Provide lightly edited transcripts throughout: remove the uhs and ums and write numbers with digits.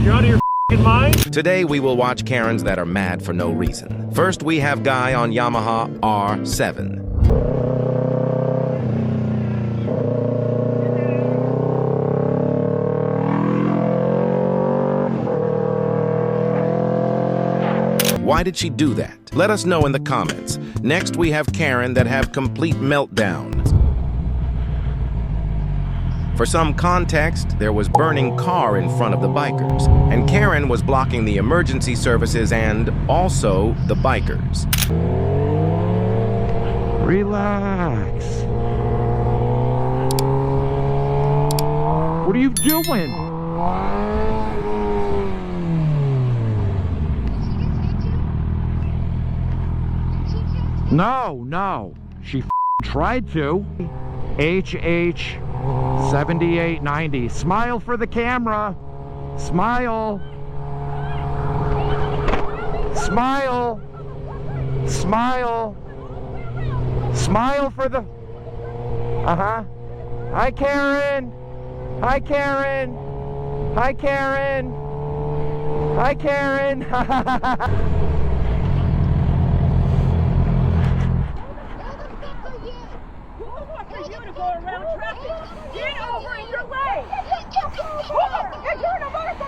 You're out of your f***ing mind? Today we will watch Karens that are mad for no reason. First we have Guy on Yamaha R7. Why did she do that? Let us know in the comments. Next we have Karen that have complete meltdowns. For some context, there was burning car in front of the bikers, and Karen was blocking the emergency services and also the bikers. Relax. What are you doing? No. She tried to. HH 7890. Smile for the camera. Smile. Smile. Smile. Smile for the... Uh-huh. Hi, Karen. Hi, Karen. Hi, Karen. Hi, Karen.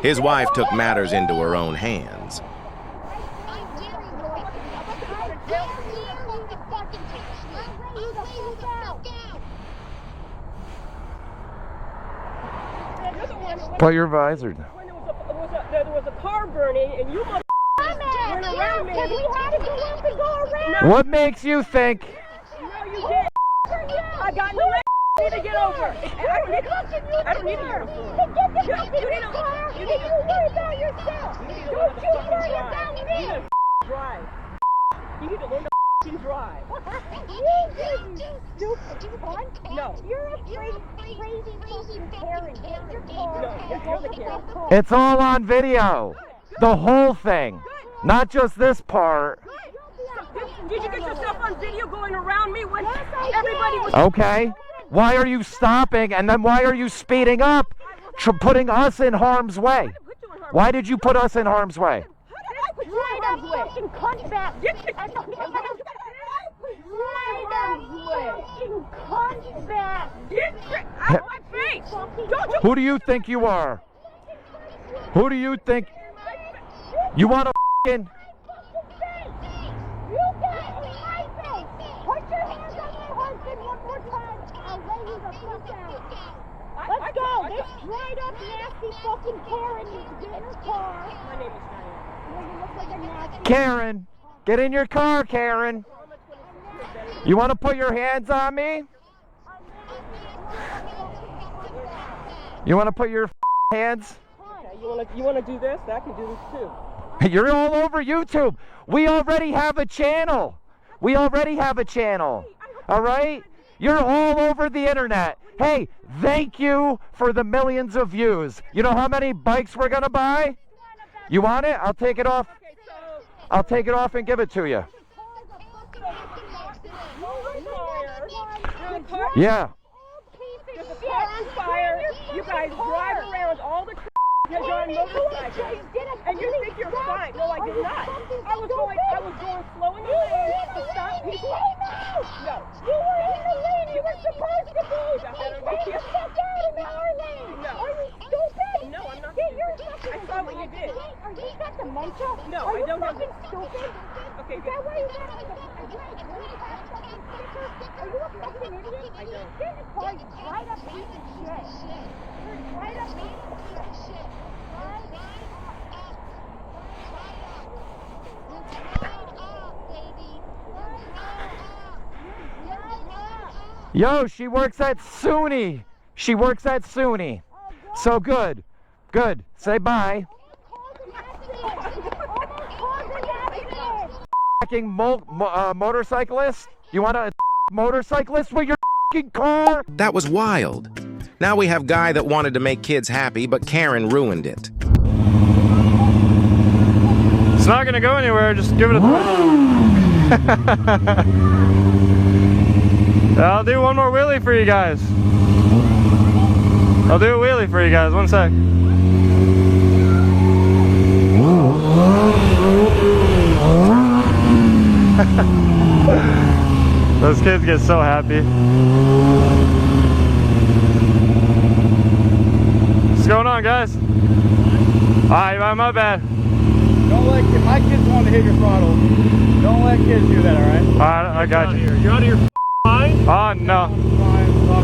His wife took matters into her own hands. Put your visor. When there was a car burning and you went around me. We had to go up and go around. What makes you think? No, you did. I got no way to get over. I don't need a uniform. You need to worry about yourself. Don't you worry about me. Drive. You need to learn to drive. You stupid. No. You're a crazy fucking Karen. Get your car. No, you're the Karen. It's all on video. The whole thing. Not just this part. Did you get yourself on video going around me when everybody was... Okay. Why are you stopping and then why are you speeding up? Putting us in harm's way. Why did you put us in harm's way? Who do you think you are? Who do you think? You want to f***ing... You got in my face! Put your hands on my husband one more time! I'll lay you the fuck out! Let's go! This dried up nasty fucking Karen needs to get in her car! My name is Diane. You look like a nasty... Karen! Get in your car, Karen! You want to put your hands on me? You want to put your hands? You want to do this? I can do this too. You're all over YouTube. We already have a channel. All right? You're all over the internet. Hey, thank you for the millions of views. You know how many bikes we're going to buy? You want it? I'll take it off. I'll take it off and give it to you. Yeah. There's a car on fire. You guys drive around all the because you're on motorcycles. And you think you're fine. No, I did not. I was going slow in the lane to stop people. No. You were in the lane you were supposed to be! Get the fuck out of our lane! No. Are you stupid? No, I'm not Get your stupid. fucking... I saw what you did. Are you got dementia? No, Are I don't have... you fucking stupid? Okay, Is that why you got like a fucking sticker? Are you a fucking idiot? I don't. Get in the car, you dried up piece of shit. You're dried up piece of shit. Yo, she works at SUNY. So good. Good. Say bye. Fucking motorcyclist? You want a motorcyclist with your fucking car? That was wild. Now we have Guy that wanted to make kids happy, but Karen ruined it. It's not gonna go anywhere, just give it a... I'll do one more wheelie for you guys. One sec. Those kids get so happy. What's going on, guys? Alright, my bad. Don't let kids, my kids want to hit your throttle. Don't let kids do that, alright? Alright, I got you. You're out of your mind? Oh, no.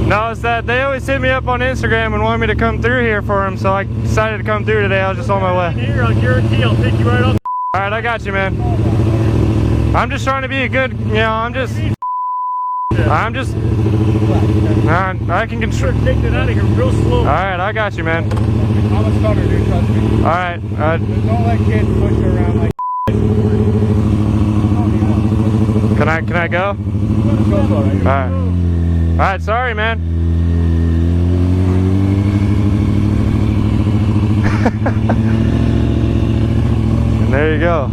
No, it's that they always hit me up on Instagram and want me to come through here for them, so I decided to come through today. I was just on my way. Here, I guarantee I'll pick you right up. Alright, I got you, man. I'm just trying to be a good, you know, I can control. Take that out of here real slow. Alright, I got you, man. I'm a stunner, dude, trust me. Alright, Don't let kids push you around like can I go? Go slow, right? Alright. Alright, sorry, man. And there you go.